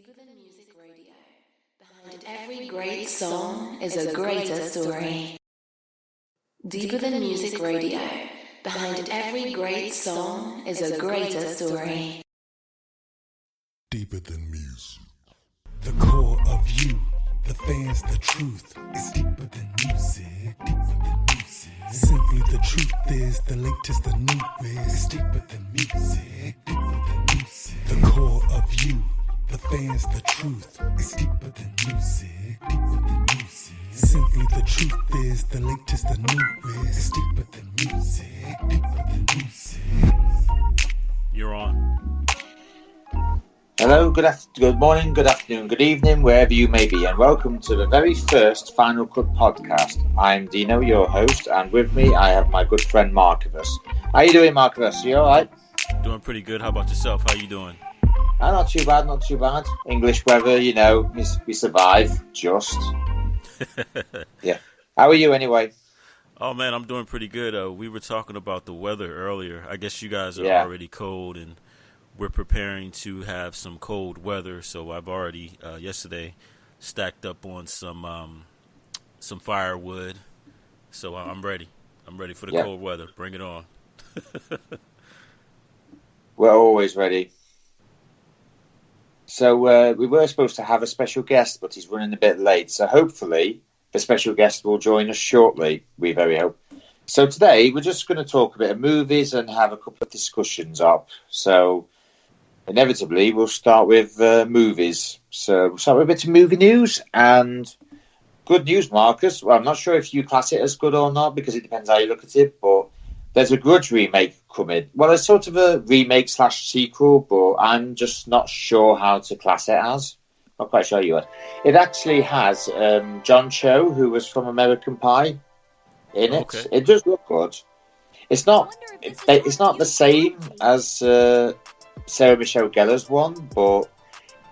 Deeper than music radio. Behind every great song is a greater story. Deeper than music radio. Behind every great song is a greater story. Deeper than music. The core of you, the fans, the truth is deeper than music. Deeper than music. Simply the truth is the latest, the newest. It's deeper than music. Deeper than music. The core of you, the fans, the truth is deeper than music. Deeper than music. Simply the truth is the latest, the newest. It's deeper than music. Deeper than music. You're on. Hello, good morning, good afternoon, good evening, wherever you may be, and welcome to the very first Final Cut podcast. I'm Dino, your host, and with me I have my good friend Markivus. How you doing, Markivus? You alright? Doing pretty good. How about yourself? How you doing? Not too bad, not too bad. English weather, you know, we survive, just. Yeah. How are you anyway? Oh man, I'm doing pretty good. We were talking about the weather earlier. I guess you guys are already cold, and we're preparing to have some cold weather. So I've already yesterday stacked up on some firewood. So I'm ready. I'm ready for the cold weather. Bring it on. We're always ready. So we were supposed to have a special guest, but he's running a bit late. So hopefully the special guest will join us shortly. We very hope. So today we're just going to talk a bit of movies and have a couple of discussions up. So inevitably we'll start with movies. So we'll start with a bit of movie news and good news, Marcus. Well, I'm not sure if you class it as good or not because it depends how you look at it, but there's a Grudge remake coming. Well, it's sort of a remake / sequel, but I'm just not sure how to class it as. Not quite sure you are. It actually has John Cho, who was from American Pie, in it. Okay. It does look good. It's not the same as Sarah Michelle Gellar's one, but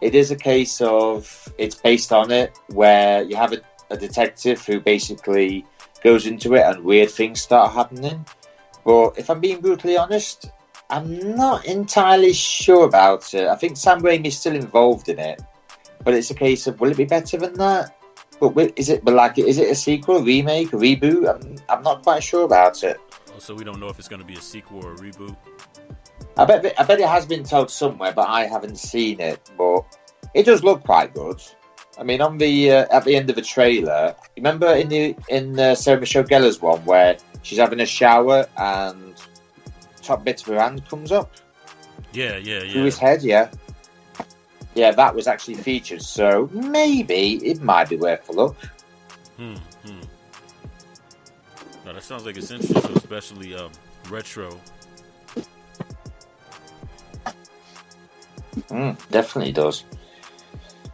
it is a case of it's based on it, where you have a detective who basically goes into it and weird things start happening. But if I'm being brutally honest, I'm not entirely sure about it. I think Sam Raimi's still involved in it, but it's a case of will it be better than that? But is it a sequel, a remake, a reboot? I'm not quite sure about it. Oh, so we don't know if it's going to be a sequel or a reboot. I bet it has been told somewhere, but I haven't seen it. But it does look quite good. I mean, on the at the end of the trailer, remember in Sarah Michelle Gellar's one where she's having a shower and top bit of her hand comes up. Yeah. Through his head, yeah, that was actually featured. So maybe it might be worth a look. No, that sounds like it's interesting, especially retro. Definitely does.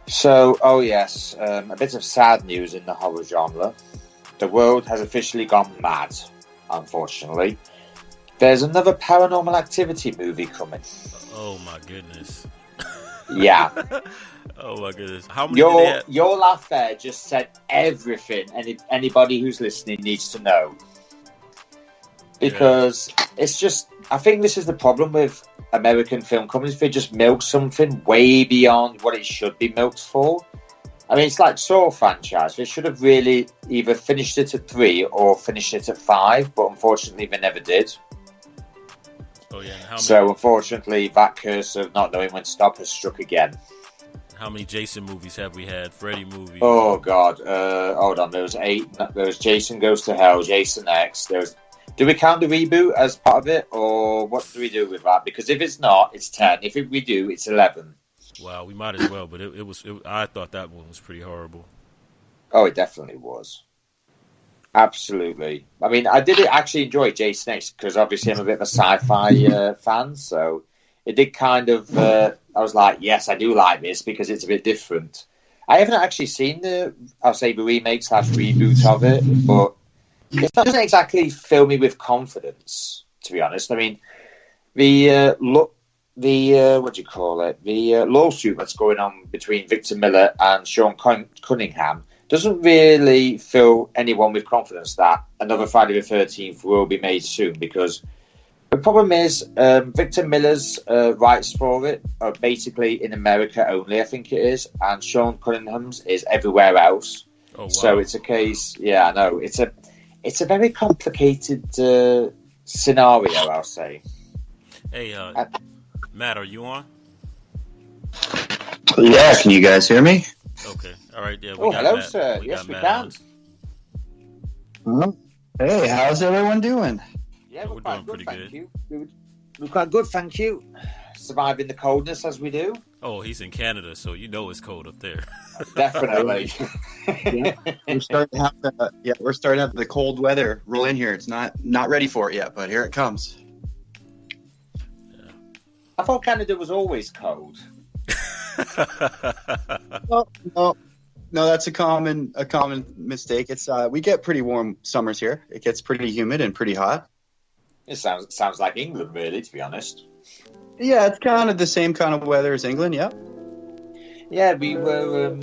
So, a bit of sad news in the horror genre. The world has officially gone mad, unfortunately. There's another Paranormal Activity movie coming. Oh my goodness. Yeah. Oh my goodness. How many your laugh there just said everything anybody who's listening needs to know. Because it's just, I think this is the problem with American film companies. They just milk something way beyond what it should be milked for. I mean, it's like Saw franchise. They should have really either finished it at 3 or finished it at 5, but unfortunately they never did. Oh yeah. So unfortunately, that curse of not knowing when to stop has struck again. How many Jason movies have we had? Freddy movies? Oh God! Hold on. There was 8. There was Jason Goes to Hell, Jason X. Do we count the reboot as part of it, or what do we do with that? Because if it's not, it's 10. If we do, it's 11. Wow, we might as well. But I thought that one was pretty horrible. Oh, it definitely was. Absolutely. I mean, I did actually enjoy Jason X because obviously I'm a bit of a sci-fi fan, so it did kind of. I was like, yes, I do like this because it's a bit different. I haven't actually seen the remake / reboot of it, but it doesn't exactly fill me with confidence, to be honest. I mean, the lawsuit that's going on between Victor Miller and Sean Cunningham doesn't really fill anyone with confidence that another Friday the 13th will be made soon, because problem is Victor Miller's rights for it are basically in America only, I think it is, and Sean Cunningham's is everywhere else. Oh, wow. So it's a case. Yeah, I know. It's a very complicated scenario, I'll say. Hey, Matt, are you on? Yeah, can you guys hear me? Okay. All right. Yeah. Hello, Matt. sir. Yes, we can. Hey, how's everyone doing? Yeah, We're quite doing pretty thank good. you. We're quite good, thank you. Surviving the coldness as we do. Oh, he's in Canada, so you know it's cold up there. Definitely. Yeah, we're starting to have the cold weather roll in here. It's not ready for it yet, but here it comes. I thought Canada was always cold. No, that's a common mistake. It's we get pretty warm summers here. It gets pretty humid and pretty hot. It sounds like England, really, to be honest. Yeah, it's kind of the same kind of weather as England. Yeah. Yeah, we were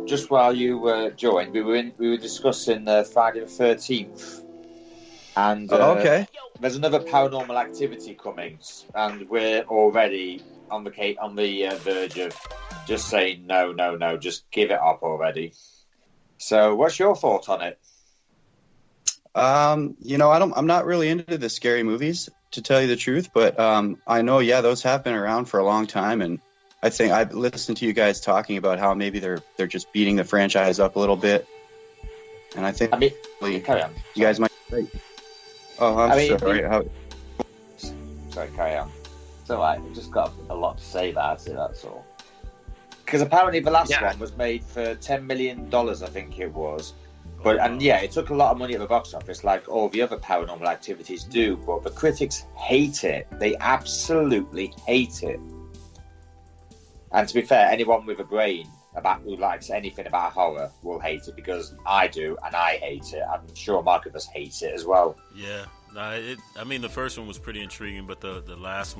just while you joined, we were discussing Friday the 13th, and okay. There's another Paranormal Activity coming, and we're already on the verge of just saying no, just give it up already. So, what's your thought on it? I'm not really into the scary movies, to tell you the truth, but I know, those have been around for a long time, and I think I've listened to you guys talking about how maybe they're just beating the franchise up a little bit, and I think carry on. You guys might be right. Oh, I'm sorry. Sorry, carry on. It's all right. We've just got a lot to say about it, that's all. Because apparently the last one was made for $10 million, I think it was. But it took a lot of money at the box office, like all the other Paranormal Activities do. But the critics hate it. They absolutely hate it. And to be fair, anyone with a brain who likes anything about horror will hate it, because I do, and I hate it. I'm sure Markivus hates it as well. Yeah. I mean, the first one was pretty intriguing, but the last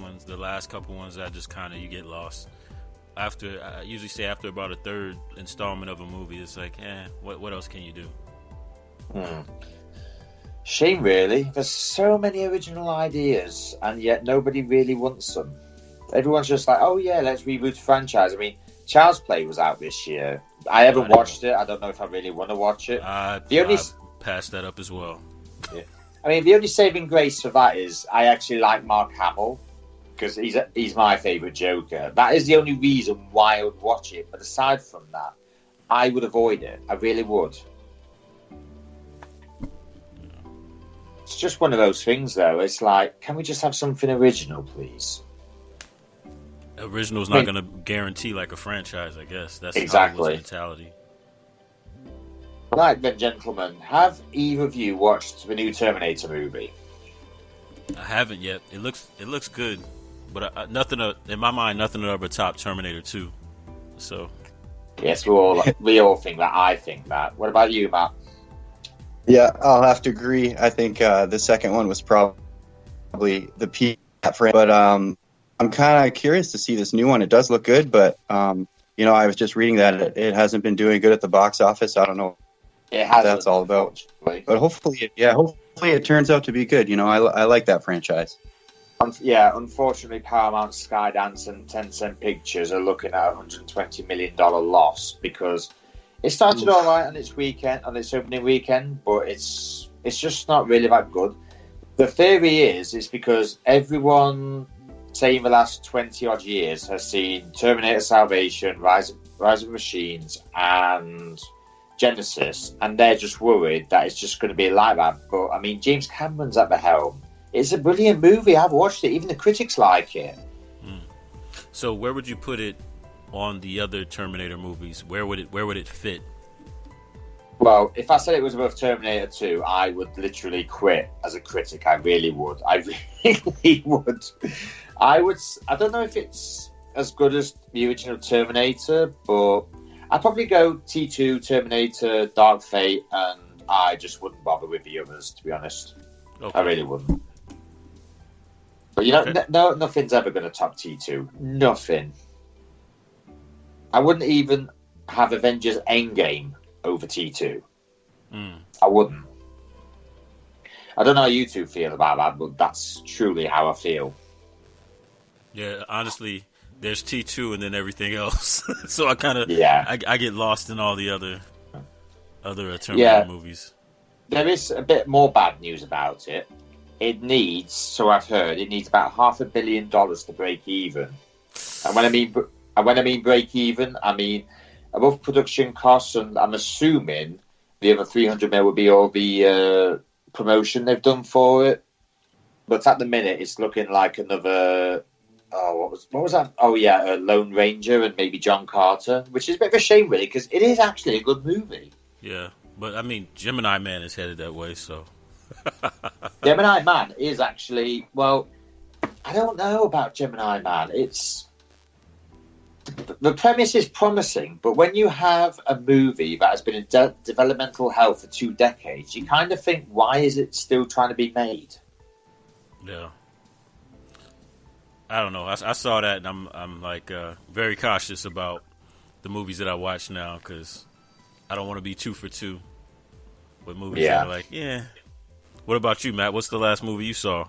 couple ones, that just kind of, you get lost. I usually say after about a third installment of a movie, it's like, what else can you do? Shame, really. There's so many original ideas, and yet nobody really wants them. Everyone's just like, oh yeah, let's reboot the franchise. I mean, Child's Play was out this year. I haven't watched it. I don't know if I really want to watch it. I passed that up as well. Yeah. I mean, the only saving grace for that is I actually like Mark Hamill, because he's my favourite Joker. That is the only reason why I would watch it. But aside from that, I would avoid it. I really would. It's just one of those things, though. It's like, can we just have something original, please? Original's not going to guarantee like a franchise, I guess. That's exactly Hollywood's mentality. Right then, gentlemen, have either of you watched the new Terminator movie? I haven't yet. It looks good, but nothing in my mind. Nothing over top Terminator 2. So yes, we all think that. I think that. What about you, Matt? Yeah, I'll have to agree. I think the second one was probably the peak for it, but I'm kind of curious to see this new one. It does look good, but I was just reading that it hasn't been doing good at the box office. I don't know. It has. That's all about. But hopefully it turns out to be good. I like that franchise. Unfortunately, Paramount, Skydance, and Tencent Pictures are looking at a $120 million loss, because it started all right on its opening weekend, but it's just not really that good. The theory is because everyone, say in the last 20 odd years, has seen Terminator Salvation, Rise of Machines, and Genesis, and they're just worried that it's just going to be like that. But I mean, James Cameron's at the helm. It's a brilliant movie. I've watched it. Even the critics like it. So where would you put it on the other Terminator movies? Where would it fit? Well, if I said it was above Terminator 2, I would literally quit as a critic. I really would. I really would. I don't know if it's as good as the original Terminator, but I'd probably go T2, Terminator, Dark Fate, and I just wouldn't bother with the others, to be honest. Okay. I really wouldn't. But nothing's ever going to top T2. Nothing. I wouldn't even have Avengers Endgame over T2. I wouldn't. I don't know how you two feel about that, but that's truly how I feel. Yeah, honestly, there's T2 and then everything else. So I kind of I get lost in all the other Terminator movies. There is a bit more bad news about it. It needs, so I've heard, it needs about $500 million to break even. And when I mean break even, I mean above production costs, and I'm assuming the other 300 mil will be all the promotion they've done for it. But at the minute, it's looking like another. Oh, what was that? Oh yeah, Lone Ranger and maybe John Carter, which is a bit of a shame, really, because it is actually a good movie. Yeah, but I mean, Gemini Man is headed that way, so. Gemini Man is actually, well, I don't know about Gemini Man. It's the premise is promising, but when you have a movie that has been in developmental hell for 2 decades, you kind of think, why is it still trying to be made? Yeah. I don't know. I saw that, and I'm like very cautious about the movies that I watch now because I don't want to be 2 for 2 with movies that are like, yeah. What about you, Matt? What's the last movie you saw?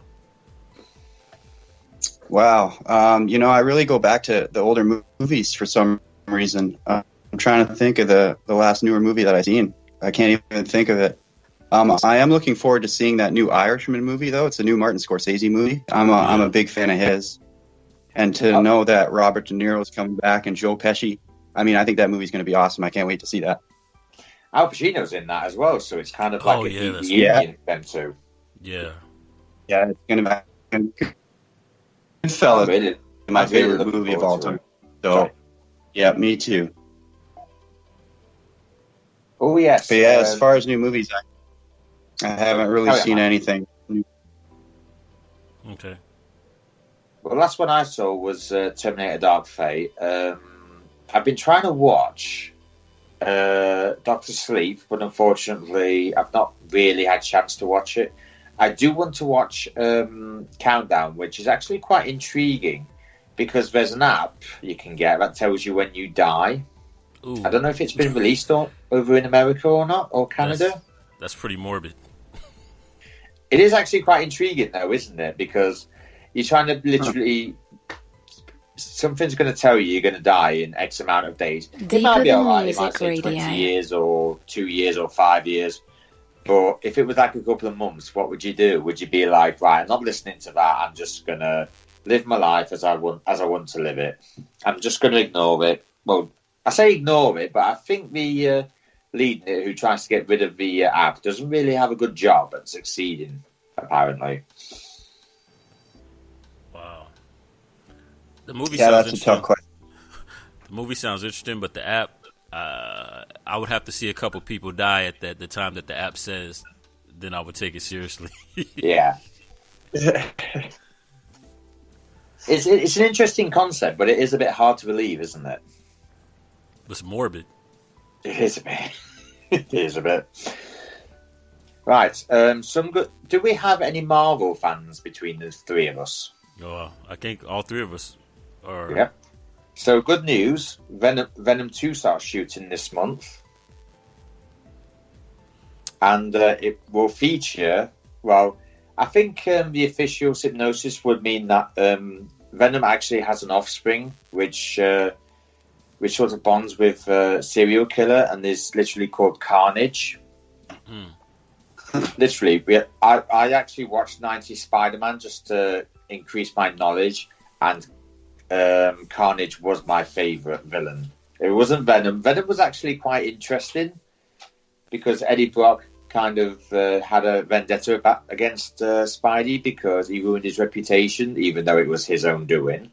Wow. I really go back to the older movies for some reason. I'm trying to think of the last newer movie that I've seen. I can't even think of it. I am looking forward to seeing that new Irishman movie, though. It's a new Martin Scorsese movie. I'm a big fan of his. And to know that Robert De Niro is coming back and Joe Pesci, I mean, I think that movie's going to be awesome. I can't wait to see that. Al Pacino's in that as well, so it's kind of like a reunion of them two. Yeah. Yeah, it's going to be Goodfellas, really, my favorite movie of all time. So, yeah, me too. Oh, yes. But yeah, as far as new movies, I haven't really seen anything. Okay. Well, the last one I saw was Terminator Dark Fate. I've been trying to watch Doctor Sleep, but unfortunately I've not really had a chance to watch it. I do want to watch Countdown, which is actually quite intriguing because there's an app you can get that tells you when you die. Ooh. I don't know if it's been released over in America or not, or Canada. That's pretty morbid. It is actually quite intriguing, though, isn't it? Because you're trying to literally... Something's going to tell you you're going to die in X amount of days. Deeper it might be all right. It music might say 20 radio. years or 2 years or 5 years. But if it was like a couple of months, what would you do? Would you be like, right, I'm not listening to that. I'm just going to live my life as I want to live it. I'm just going to ignore it. Well, I say ignore it, but I think the lead who tries to get rid of the app doesn't really have a good job at succeeding, apparently. Wow. The movie sounds that's interesting. A tough question. The movie sounds interesting, but the app, I would have to see a couple people die at the time that the app says, then I would take it seriously. Yeah. It's an interesting concept, but it is a bit hard to believe, isn't it? It's morbid. It is a bit. It is a bit. Right. Some good. Do we have any Marvel fans between the three of us? Oh, I think all three of us are. Yeah. So good news. Venom 2 starts shooting this month, and it will feature. Well, I think the official synopsis would mean that Venom actually has an offspring, which sort of bonds with serial killer and is literally called Carnage. Literally, I actually watched 90s Spider-Man just to increase my knowledge, and Carnage was my favourite villain. It wasn't Venom. Venom was actually quite interesting because Eddie Brock kind of had a vendetta against Spidey because he ruined his reputation, even though it was his own doing.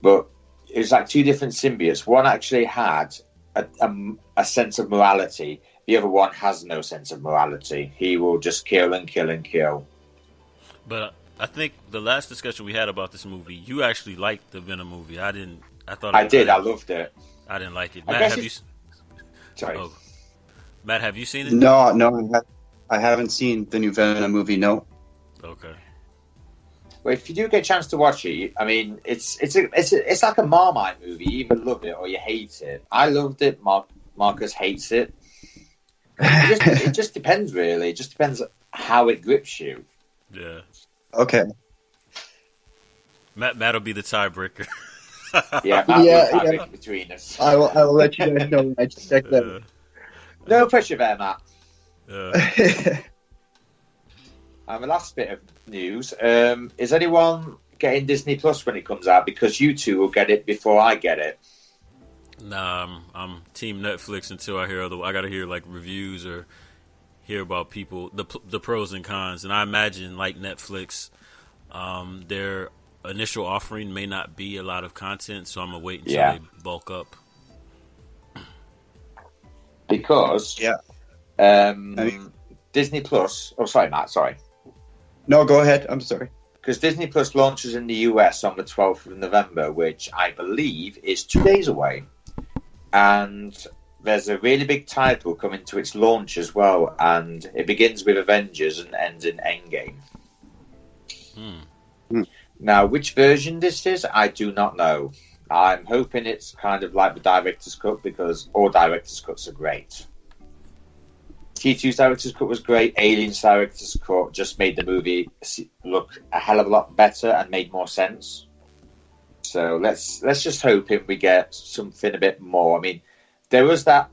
But it was like two different symbiotes. One actually had a sense of morality. The other one has no sense of morality. He will just kill and kill and kill. But I think the last discussion we had about this movie, you actually liked the Venom movie. I didn't. I thought I did. I loved it. I didn't like it. Matt, have you? Sorry. Oh. Matt, have you seen it? No, I haven't seen the new Venom movie. No. Okay. Well, if you do get a chance to watch it, I mean, it's like a Marmite movie. You either love it or you hate it. I loved it. Marcus hates it. It just depends, really. It just depends how it grips you. Yeah. Okay. Matt'll be the tiebreaker. Yeah, Matt will pick between us. I will let you guys know when I check that. No pressure there, Matt. Yeah. And the last bit of news, is anyone getting Disney Plus when it comes out? Because you two will get it before I get it. Nah, I'm team Netflix until I hear I gotta hear like reviews or hear about people, the pros and cons. And I imagine like Netflix, their initial offering may not be a lot of content, so I'm gonna wait until they bulk up. Because Disney Plus. Oh, sorry, Matt. Sorry. No, go ahead. I'm sorry. Because Disney Plus launches in the US on the 12th of November, which I believe is 2 days away. And there's a really big title coming to its launch as well. And it begins with Avengers and ends in Endgame. Now, which version this is, I do not know. I'm hoping it's kind of like the director's cut, because all director's cuts are great. T2's director's cut was great. Alien's director's cut just made the movie look a hell of a lot better and made more sense. So let's just hope we get something a bit more. I mean, there was that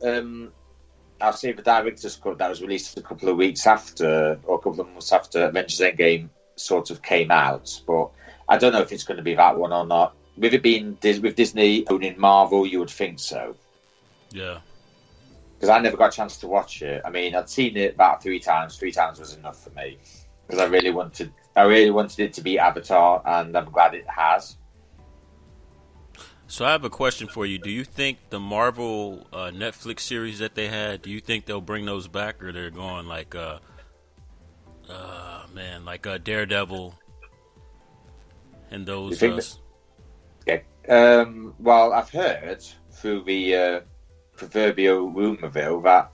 I'll say the director's cut that was released a couple of weeks after, or a couple of months after Avengers Endgame sort of came out, but I don't know if it's going to be that one or not. With it being with Disney owning Marvel, you would think so. Yeah. Because I never got a chance to watch it. I mean, I'd seen it about 3 times. 3 times was enough for me, because I really wanted it to be Avatar, and I'm glad it has. So I have a question for you. Do you think the Marvel Netflix series that they had, do you think they'll bring those back, or they're going like Daredevil and those? Well, I've heard through the proverbial rumorville that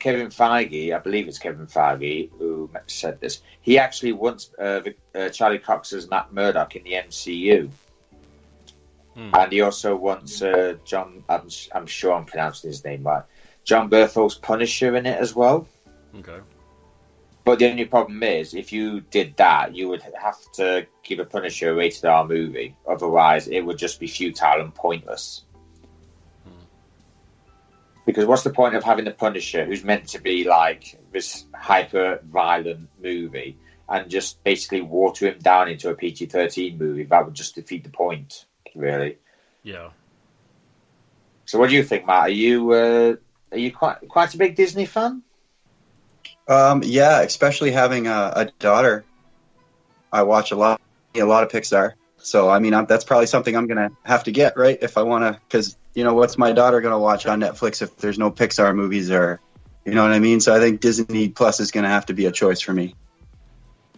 Kevin Feige, I believe it's Kevin Feige who said this, he actually wants Charlie Cox's Matt Murdock in the MCU. And he also wants John, I'm sure I'm pronouncing his name right, John Berthold's Punisher in it as well. Okay. But the only problem is, if you did that, you would have to give a Punisher a rated R movie. Otherwise, it would just be futile and pointless. Because what's the point of having the Punisher, who's meant to be like this hyper-violent movie, and just basically water him down into a PG-13 movie? That would just defeat the point, really. Yeah. So what do you think, Matt? Are you quite a big Disney fan? Yeah, especially having a daughter. I watch a lot of Pixar. So, I mean, that's probably something I'm going to have to get, right? If I want to, because, what's my daughter going to watch on Netflix if there's no Pixar movies, or, you know what I mean? So I think Disney Plus is going to have to be a choice for me.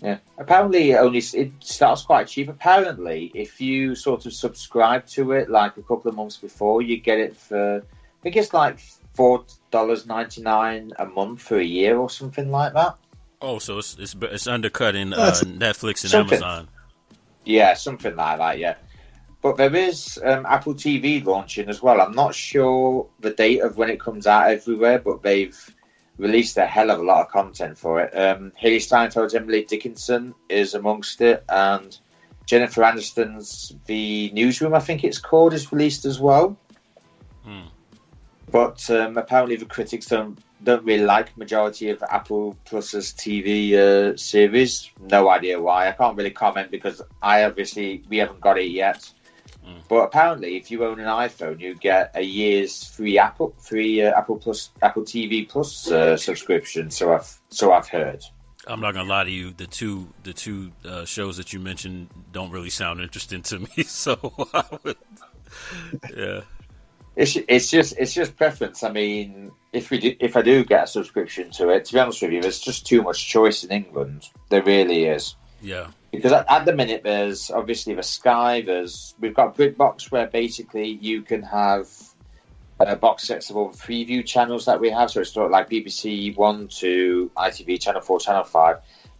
Yeah. Apparently it starts quite cheap. Apparently, if you sort of subscribe to it like a couple of months before, you get it for, I think it's like $4.99 a month for a year or something like that. Oh, so it's undercutting Netflix and Amazon. Yeah, something like that, yeah. But there is Apple TV launching as well. I'm not sure the date of when it comes out everywhere, but they've released a hell of a lot of content for it. Haley Steinfeld's Emily Dickinson is amongst it, and Jennifer Aniston's The Newsroom, I think it's called, is released as well. But apparently the critics don't really like majority of Apple Plus's TV series. No idea why. I can't really comment because we haven't got it yet. But apparently, if you own an iPhone, you get a year's free Apple TV Plus subscription. So I've heard. I'm not gonna lie to you. The two shows that you mentioned don't really sound interesting to me. So I would, yeah. It's just preference. I mean, if I do get a subscription to it, to be honest with you, there's just too much choice in England. There really is. Yeah. Because at the minute, there's obviously the Sky. We've got BritBox, where basically you can have box sets of all the preview channels that we have. So it's sort of like BBC 1 to ITV Channel 4, Channel 5.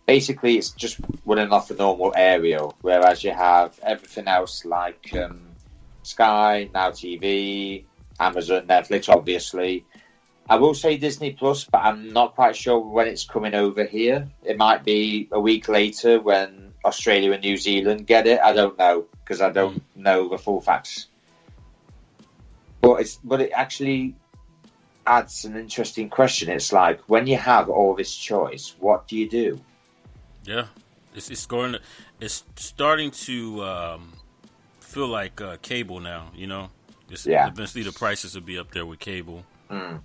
Basically, it's just running off a normal aerial, whereas you have everything else like Sky, Now TV, Amazon, Netflix, obviously. I will say Disney Plus, but I'm not quite sure when it's coming over here. It might be a week later when Australia and New Zealand get it. I don't know because I don't know the full facts. But it actually adds an interesting question. It's like when you have all this choice, what do you do? Yeah, it's starting to feel like cable now. You know, eventually the prices will be up there with cable. Mm.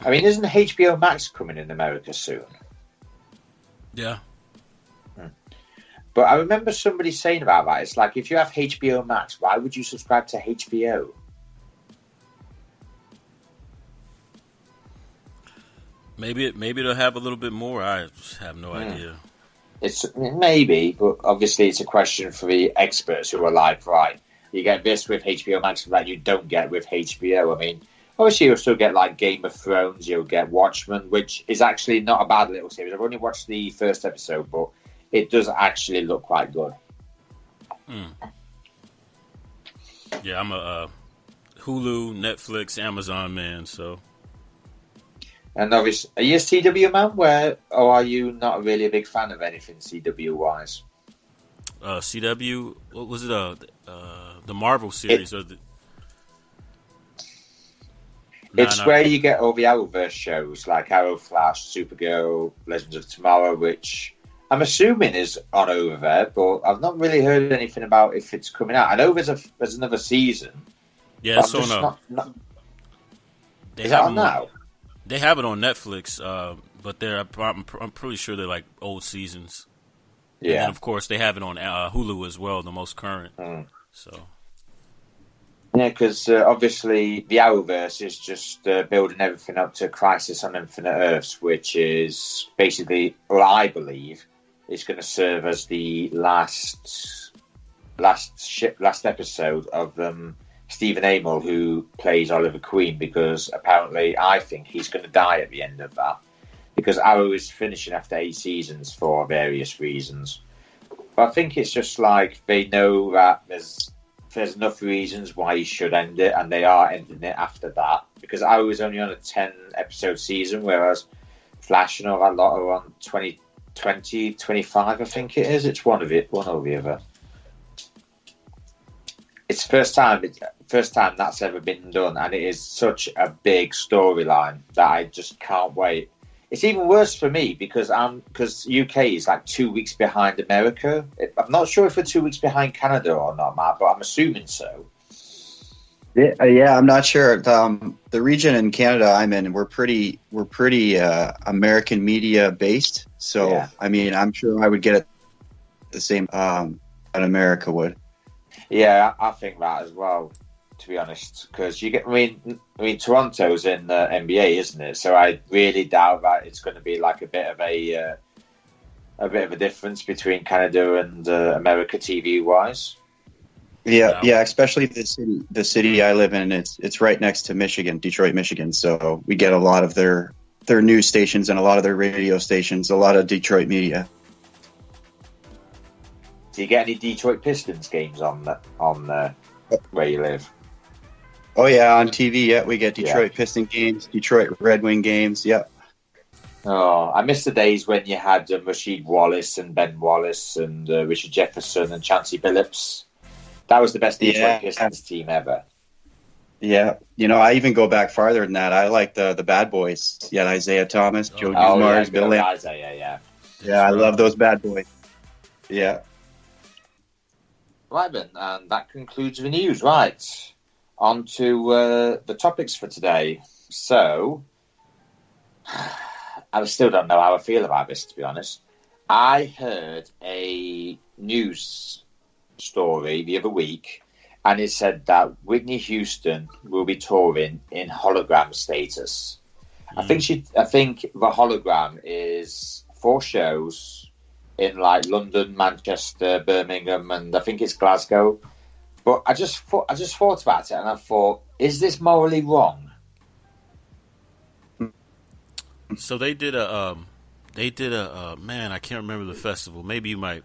I mean, isn't HBO Max coming in America soon? Yeah. But I remember somebody saying about that. It's like, if you have HBO Max, why would you subscribe to HBO? Maybe they'll have a little bit more. I have no idea. It's maybe, but obviously it's a question for the experts who are like, right, you get this with HBO Max that you don't get with HBO. I mean, obviously you'll still get like Game of Thrones, you'll get Watchmen, which is actually not a bad little series. I've only watched the first episode, but it does actually look quite good. Yeah, I'm a Hulu, Netflix, Amazon man, so. And obviously, are you a CW man, or are you not really a big fan of anything CW-wise? CW, what was it? The Marvel series? It's where you get all the Arrowverse shows, like Arrow, Flash, Supergirl, Legends of Tomorrow, which I'm assuming is on over there, but I've not really heard anything about if it's coming out. I know there's another season. Yeah, it's on. Is that on now? They have it on Netflix, but I'm pretty sure they're like old seasons. Yeah, and then of course they have it on Hulu as well, the most current. So. Yeah, because obviously the Arrowverse is just building everything up to Crisis on Infinite Earths, which is basically, or I believe, is going to serve as the last episode of Stephen Amell, who plays Oliver Queen, because apparently I think he's going to die at the end of that, because Arrow is finishing after 8 seasons for various reasons. But I think it's just like they know that there's enough reasons why he should end it, and they are ending it after that, because Arrow is only on a 10-episode season, whereas Flash and all that lot are on 20, 25, I think it is. It's one or the other. It's first time that's ever been done, and it is such a big storyline that I just can't wait. It's even worse for me because UK is like 2 weeks behind America. I'm not sure if we're 2 weeks behind Canada or not, Matt, but I'm assuming so. Yeah, I'm not sure. The region in Canada I'm in, we're pretty American media based. So yeah. I mean, I'm sure I would get it the same that America would. Yeah, I think that as well, to be honest, because I mean, Toronto's in the NBA, isn't it? So I really doubt that it's going to be like a bit of a difference between Canada and America TV wise. Yeah, especially the city I live in. It's right next to Michigan, Detroit, Michigan. So we get a lot of their news stations and a lot of their radio stations, a lot of Detroit media. Do you get any Detroit Pistons games on where you live? Oh yeah, on TV. Yeah, we get Detroit Piston games, Detroit Red Wing games. Yeah. Oh, I miss the days when you had Rasheed Wallace and Ben Wallace and Richard Jefferson and Chancey Billups. That was the best Detroit Pistons team ever. Yeah, I even go back farther than that. I like the bad boys. Yeah, Isaiah Thomas, Joe Dumars, Bill Lamb. Isaiah, yeah, I love those bad boys. Yeah. Right then, and that concludes the news. Right, on to the topics for today. So, I still don't know how I feel about this, to be honest. I heard a news story the other week, and it said that Whitney Houston will be touring in hologram status. I think the hologram is 4 shows in like London, Manchester, Birmingham, and I think it's Glasgow. But I just thought about it, and I thought, is this morally wrong? So they did a man, I can't remember the festival. Maybe you might.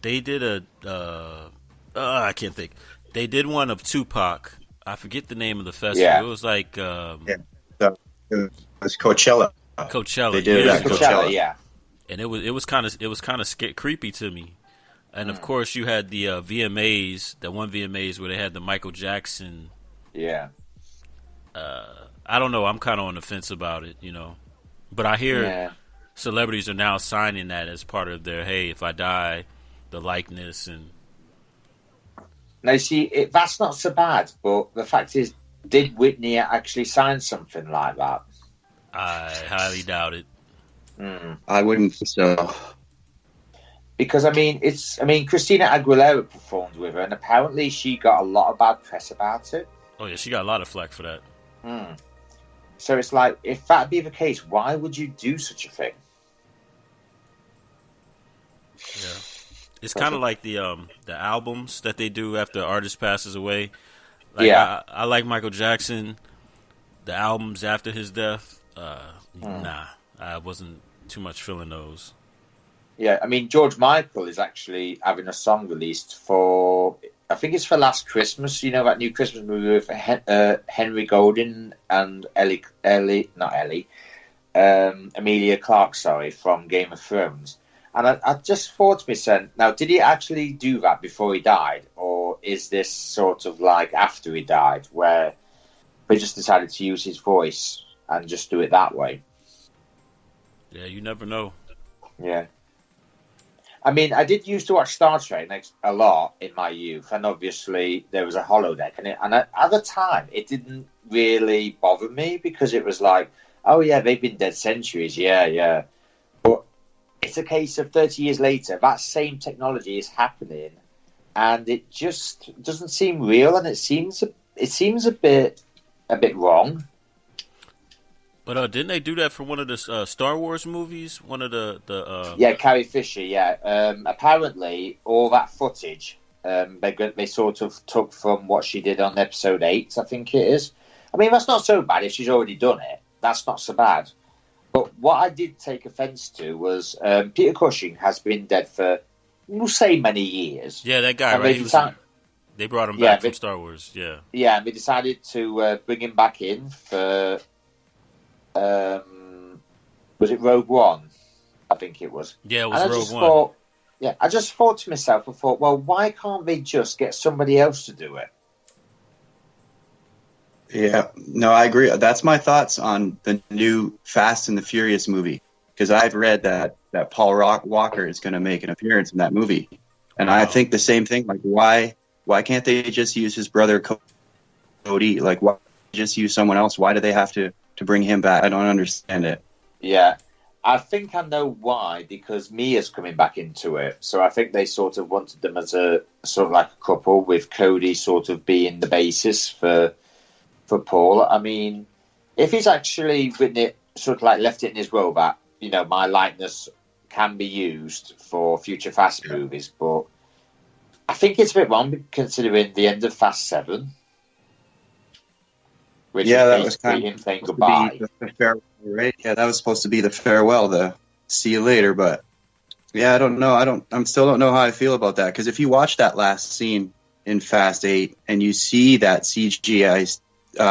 They did I can't think. They did one of Tupac. I forget the name of the festival. Yeah. It was like It was Coachella. Coachella. They did Yeah, it at Coachella. yeah. And it was kind of creepy to me. And of course, you had the VMAs, that one VMAs where they had the Michael Jackson. Yeah. I don't know. I'm kind of on the fence about it, But I hear celebrities are now signing that as part of their, hey, if I die, the likeness and. Now, you see, that's not so bad. But the fact is, did Whitney actually sign something like that? I highly doubt it. I wouldn't think so. Because Christina Aguilera performed with her, and apparently she got a lot of bad press about it. Oh yeah, she got a lot of flack for that. So it's like, if that be the case, why would you do such a thing? Yeah, it's kind of like the albums that they do after an artist passes away. Like, Yeah, I like Michael Jackson. The albums after his death, nah, I wasn't too much feeling those. yeah. I mean, George Michael is actually having a song released for, I think it's for Last Christmas. You know, that new Christmas movie with Henry Golding and Emilia Clarke, from Game of Thrones. And I just thought to myself, now, did he actually do that before he died? Or is this sort of like after he died, where they just decided to use his voice and just do it that way? Yeah, you never know. Yeah. I mean, I did used to watch Star Trek a lot in my youth, and obviously there was a holodeck, and at the time it didn't really bother me because it was like, oh yeah, they've been dead centuries, yeah. But it's a case of 30 years later, that same technology is happening, and it just doesn't seem real, and it seems a bit wrong. But didn't they do that for one of the Star Wars movies? One of the Yeah, Carrie Fisher. Yeah, apparently all that footage they sort of took from what she did on episode 8, I think it is. I mean, that's not so bad if she's already done it. That's not so bad. But what I did take offence to was Peter Cushing has been dead for, we'll say, many years. Yeah, that guy, and right? They brought him back from Star Wars. Yeah. Yeah, and they decided to bring him back in for. Was it Rogue One? I think it was. Yeah, it was Rogue One. I just thought to myself, well, why can't they just get somebody else to do it? Yeah, no, I agree. That's my thoughts on the new Fast and the Furious movie, because I've read that Paul Walker is going to make an appearance in that movie, and I think the same thing. Like, why can't they just use his brother Cody? Like, why just use someone else? Why do they have to bring him back? I don't understand it. Yeah, I think I know why, because Mia's coming back into it. So I think they sort of wanted them as a sort of like a couple, with Cody sort of being the basis for Paul. I mean, if he's actually written it, sort of like left it in his will that, my likeness can be used for future Fast movies, but I think it's a bit wrong considering the end of Fast 7. Which that was kind of him saying goodbye. The farewell, right? Yeah, that was supposed to be the farewell, the see you later. But yeah, I don't know. I still don't know how I feel about that, because if you watch that last scene in Fast 8 and you see that CGI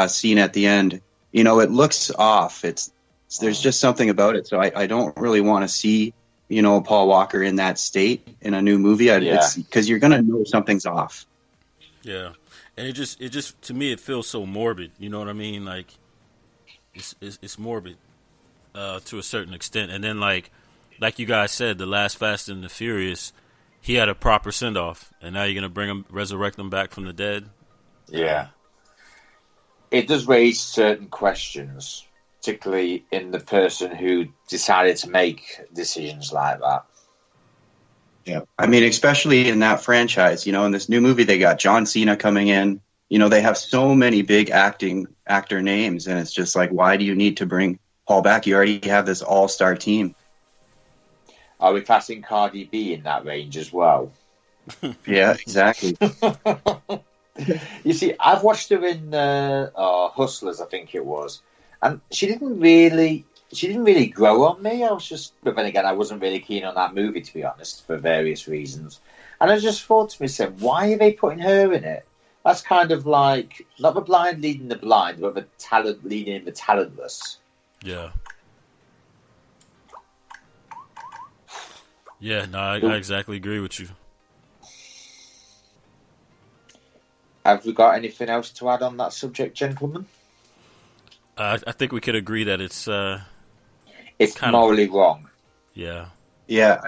scene at the end, it looks off. There's just something about it. So I don't really want to see Paul Walker in that state in a new movie. Because you're gonna know something's off. Yeah. And it just to me, it feels so morbid. You know what I mean? Like, it's morbid to a certain extent. And then like you guys said, the last Fast and the Furious, he had a proper send off, and now you're gonna resurrect him back from the dead. Yeah, it does raise certain questions, particularly in the person who decided to make decisions like that. Yeah, I mean, especially in that franchise, in this new movie, they got John Cena coming in. They have so many big actor names, and it's just like, why do you need to bring Paul back? You already have this all-star team. Are we classing Cardi B in that range as well? Yeah, exactly. You see, I've watched her in Hustlers, I think it was, and she didn't really grow on me. But then again, I wasn't really keen on that movie, to be honest, for various reasons. And I just thought to myself, why are they putting her in it? That's kind of like, not the blind leading the blind, but the talent leading the talentless. Yeah. Yeah, no, I exactly agree with you. Have we got anything else to add on that subject, gentlemen? I think we could agree that it's morally wrong. Yeah. Yeah.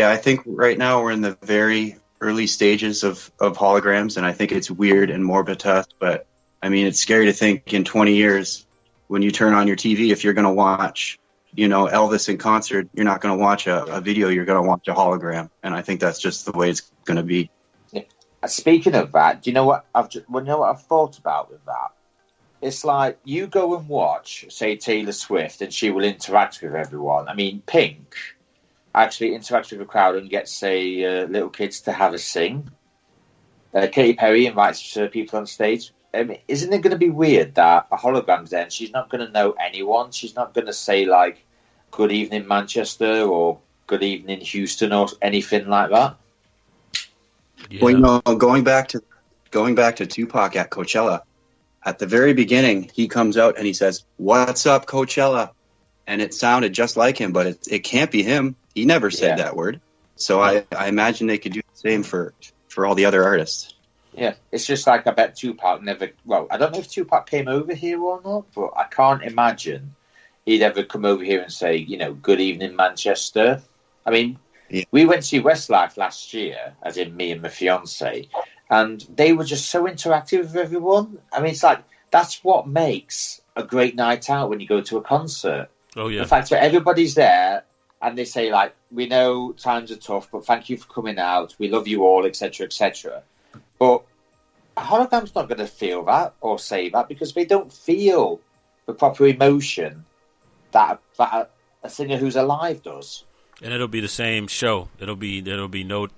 I think right now we're in the very early stages of holograms, and I think it's weird and morbid to us. But I mean, it's scary to think in 20 years when you turn on your TV, if you're going to watch, Elvis in concert, you're not going to watch a video, you're going to watch a hologram, and I think that's just the way it's going to be. Yeah. Speaking of that, do you know what I've thought about with that? It's like you go and watch, say, Taylor Swift, and she will interact with everyone. I mean, Pink actually interacts with the crowd and gets, say, little kids to have a sing. Katy Perry invites people on stage. Isn't it going to be weird that a hologram's there and she's not going to know anyone? She's not going to say, like, good evening, Manchester, or good evening, Houston, or anything like that. Yeah. Well, going back to Tupac at Coachella, at the very beginning, he comes out and he says, "What's up, Coachella?" And it sounded just like him, but it can't be him. He never said that word. So I imagine they could do the same for all the other artists. Yeah, it's just like I bet Tupac never... Well, I don't know if Tupac came over here or not, but I can't imagine he'd ever come over here and say, good evening, Manchester. I mean, we went to Westlife last year, as in me and my fiancée, and they were just so interactive with everyone. I mean, it's like, that's what makes a great night out when you go to a concert. Oh, yeah. The fact that everybody's there and they say, like, we know times are tough, but thank you for coming out. We love you all, etc., etc. But a hologram's not going to feel that or say that because they don't feel the proper emotion that a singer who's alive does. And it'll be the same show. It'll be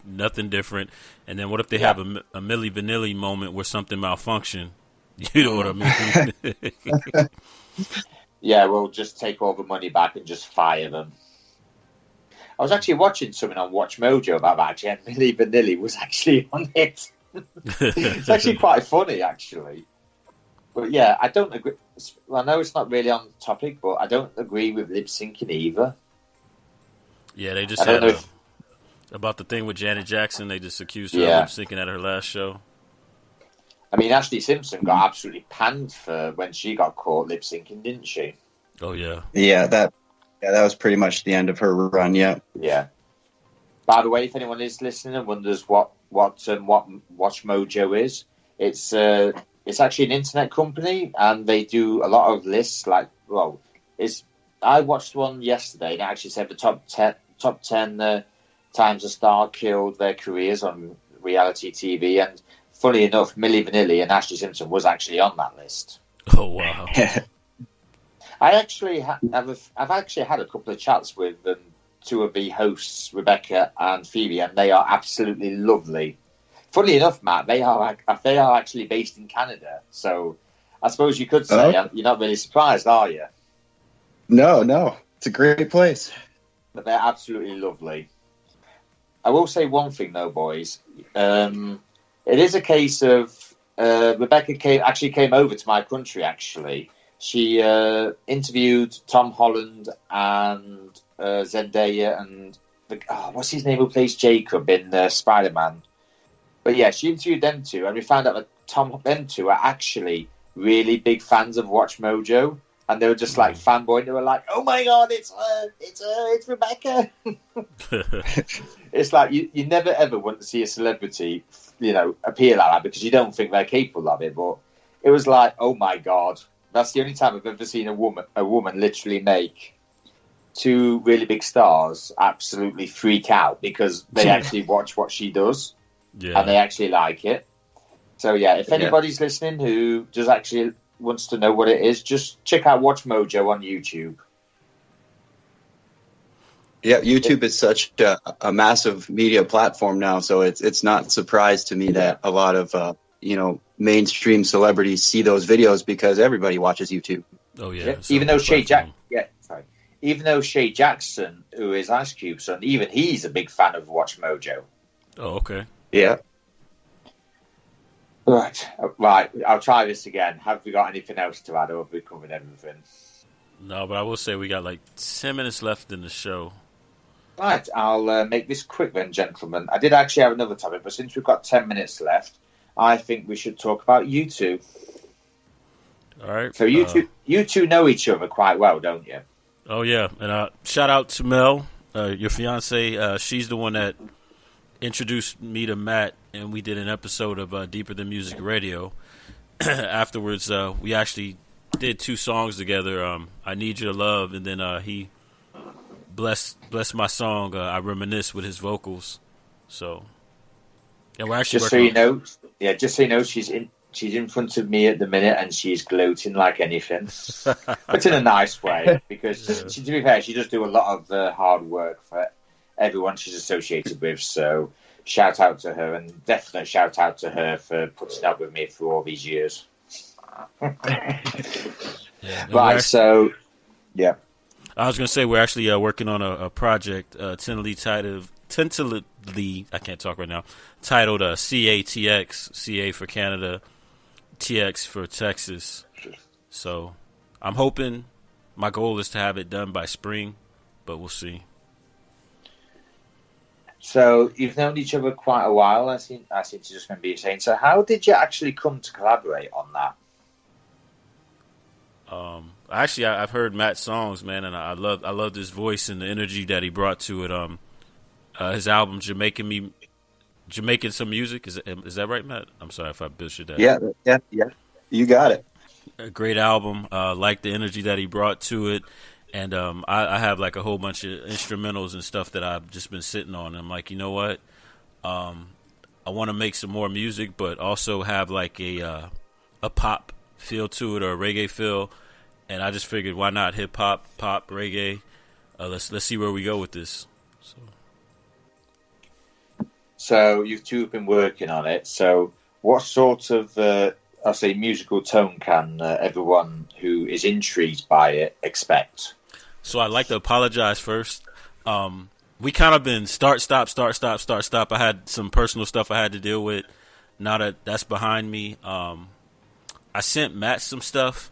nothing different. And then what if they have a Milli Vanilli moment where something malfunction? You know what I mean? Yeah, we'll just take all the money back and just fire them. I was actually watching something on Watch Mojo about that, actually, and Milli Vanilli was actually on it. It's actually quite funny, actually. But yeah, I don't agree. I know it's not really on topic, but I don't agree with lip syncing either. Yeah, they just had about the thing with Janet Jackson. They just accused her of lip syncing at her last show. I mean, Ashley Simpson got absolutely panned for when she got caught lip syncing, didn't she? Oh yeah. Yeah, that was pretty much the end of her run. Yeah. Yeah. By the way, if anyone is listening and wonders what Watch Mojo is, it's actually an internet company, and they do a lot of lists. I watched one yesterday, and it actually said the top 10 times a star killed their careers on reality TV, and funny enough, Milli Vanilli and Ashley Simpson was actually on that list. Oh wow! I've actually had a couple of chats with two of the hosts, Rebecca and Phoebe, and they are absolutely lovely. Funny enough, Matt, they are actually based in Canada, so I suppose you could say you're not really surprised, are you? No, it's a great place. But they're absolutely lovely. I will say one thing, though, boys. It is a case of Rebecca came over to my country, actually. She interviewed Tom Holland and Zendaya and what's his name who plays Jacob in Spider-Man. But yeah, she interviewed them two, and we found out that them two are actually really big fans of Watch Mojo, and they were just like fanboying. They were like, "Oh my god, it's Rebecca!" It's like you never ever want to see a celebrity, appear like that because you don't think they're capable of it. But it was like, oh my god, that's the only time I've ever seen a woman literally make two really big stars absolutely freak out because they actually watch what she does. Yeah. And they actually like it. So yeah, if anybody's listening who just actually wants to know what it is, just check out Watch Mojo on YouTube. Yeah, YouTube is such a massive media platform now, so it's not a surprise to me that a lot of mainstream celebrities see those videos because everybody watches YouTube. Oh yeah. Even though Shay Jackson, who is Ice Cube's son, even he's a big fan of Watch Mojo. Oh, okay. Yeah. Right. I'll try this again. Have we got anything else to add, or have we covered everything? No, but I will say we got like 10 minutes left in the show. Right, I'll make this quick then, gentlemen. I did actually have another topic, but since we've got 10 minutes left, I think we should talk about you two. All right. So you two know each other quite well, don't you? Oh, yeah. And shout out to Mel, your fiance. She's the one that introduced me to Matt, and we did an episode of Deeper Than Music Radio. Afterwards, we actually did 2 songs together, I Need Your Love, and then he blessed my song, I Reminisce, with his vocals. So, and we're actually just so you know, she's in front of me at the minute, and she's gloating like anything, but in a nice way, because to be fair, she does do a lot of hard work for everyone she's associated with. So shout out to her, and definite shout out to her for putting up with me for all these years. Right, so yeah. I was going to say we're actually working on a project tentatively, I can't talk right now, titled CaTx, CA for Canada, TX for Texas. So I'm hoping, my goal is to have it done by spring, but we'll see. So you've known each other quite a while, I seem to just remember you saying. So how did you actually come to collaborate on that? Actually, I've heard Matt's songs, man, and I love his voice and the energy that he brought to it. His album Jamaican Some Music, is that right, Matt? I'm sorry if I butchered that. Yeah, you got it. A great album. Like the energy that he brought to it, and I have like a whole bunch of instrumentals and stuff that I've just been sitting on. And I'm like, you know what? I want to make some more music, but also have like a pop feel to it, or a reggae feel, and I just figured, why not hip hop, pop, reggae? Let's see where we go with this. So you two have been working on it. So what sort of I'll say musical tone can everyone who is intrigued by it expect? So I'd like to apologize first. We kind of been start stop. I had some personal stuff I had to deal with. Now that that's behind me, I sent Matt some stuff,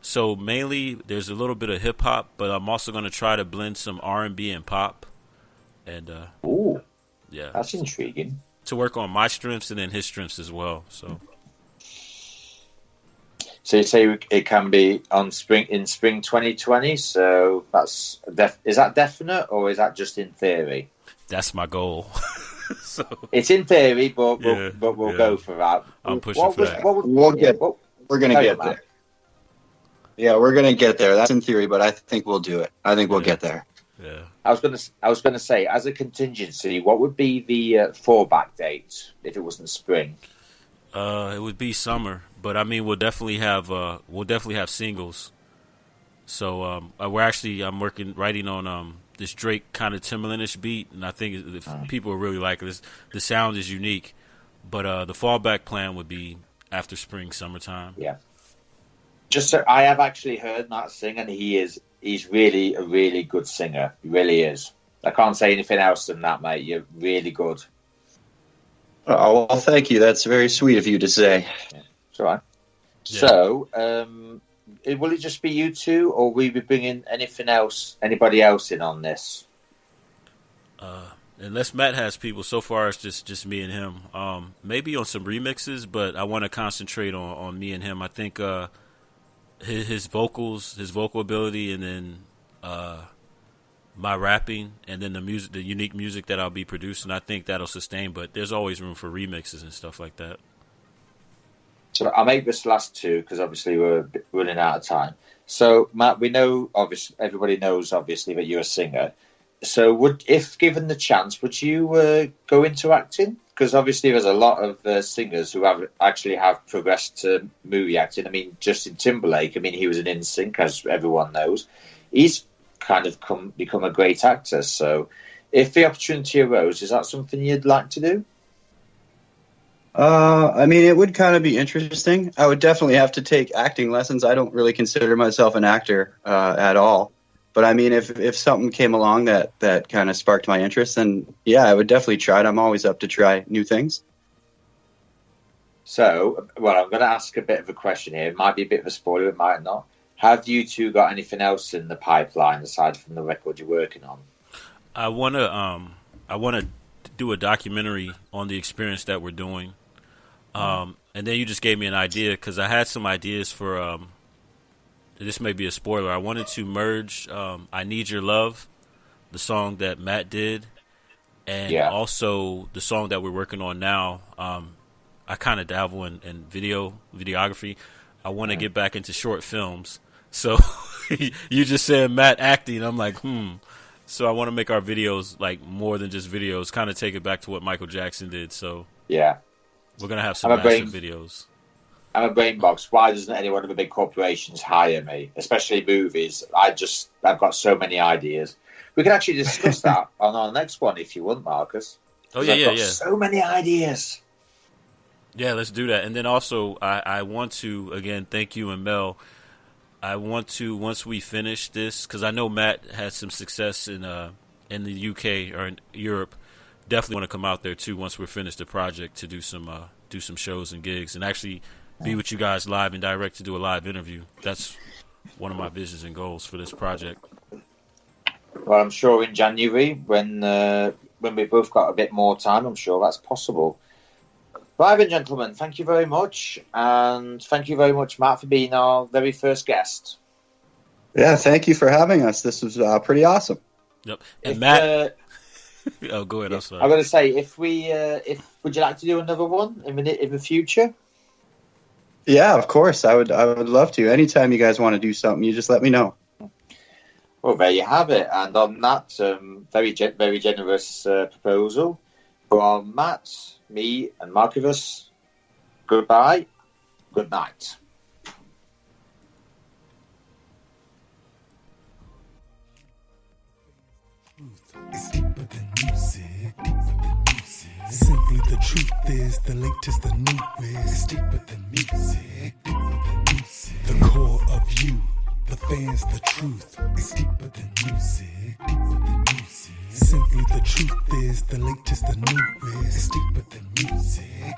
so mainly there's a little bit of hip hop, but I'm also going to try to blend some R&B and pop. And ooh, yeah, that's intriguing. To work on my strengths and then his strengths as well. So you say it can be on spring 2020. So that's is that definite, or is that just in theory? That's my goal. So it's in theory, but we'll go for that. I'm pushing for that. We're going to get there. Yeah, we're going to get there. That's in theory, but I think we'll do it. I think we'll get there. Yeah. I was going to say, as a contingency, what would be the fallback date if it wasn't spring? It would be summer, but I mean, we'll definitely have singles. So I'm writing on this Drake kind of Timberland-ish beat, and I think if people really like this, the sound is unique. But the fallback plan would be after spring, summertime. Yeah. Just so I have actually heard Matt sing, and he's really a really good singer. He really is. I can't say anything else than that, mate. You're really good. Oh, well, thank you. That's very sweet of you to say. Yeah, it's all right. Yeah. So, will it just be you two, or will we be bringing anybody else in on this? Unless Matt has people, so far it's just me and him. Maybe on some remixes, but I want to concentrate on me and him. I think his vocals, his vocal ability, and then my rapping, and then the music, the unique music that I'll be producing, I think that'll sustain. But there's always room for remixes and stuff like that. So I'll make this last two because obviously we're running out of time. So Matt, we know, obviously, everybody knows obviously that you're a singer. So if given the chance, would you go into acting? Because obviously there's a lot of singers who have progressed to movie acting. I mean, Justin Timberlake, I mean, he was an NSYNC, as everyone knows. He's kind of become a great actor. So if the opportunity arose, is that something you'd like to do? I mean, it would kind of be interesting. I would definitely have to take acting lessons. I don't really consider myself an actor at all. But I mean, if something came along that kind of sparked my interest, then yeah, I would definitely try it. I'm always up to try new things. So, well, I'm going to ask a bit of a question here. It might be a bit of a spoiler, it might not. Have you two got anything else in the pipeline aside from the record you're working on? I wanna do a documentary on the experience that we're doing. And then you just gave me an idea because I had some ideas for. This may be a spoiler. I wanted to merge "I Need Your Love," the song that Matt did, and also the song that we're working on now. I kind of dabble in videography. I want to get back into short films. So you just said Matt acting. I'm like, So I want to make our videos like more than just videos. Kind of take it back to what Michael Jackson did. So yeah, we're gonna have some massive videos. I'm a brain box. Why doesn't any one of the big corporations hire me, especially movies? I've got so many ideas. We can actually discuss that on our next one if you want, Marcus. Oh yeah, I've got so many ideas. Yeah, let's do that. And then also, I want to, again, thank you and Mel. I want to, once we finish this, because I know Matt had some success in the UK or in Europe, definitely want to come out there too once we're finished the project to do some shows and gigs and actually be with you guys live and direct to do a live interview. That's one of my visions and goals for this project. Well, I'm sure in January, when we've both got a bit more time, I'm sure that's possible. Right then, gentlemen, thank you very much. And thank you very much, Matt, for being our very first guest. Yeah, thank you for having us. This was pretty awesome. Yep. And Matt... oh, go ahead. I'm sorry. I'm going to say, would you like to do another one in the future? Yeah, of course. I would love to. Anytime you guys want to do something, you just let me know. Well, there you have it. And on that very generous proposal, from Matt, me, and Markivus, goodbye, good night. It's deeper than music, Simply the truth is the latest, the newest. It's deeper than music, The core of you, the fans, the truth. It's deeper than music, Simply the truth is the latest, the newest. It's deeper than music,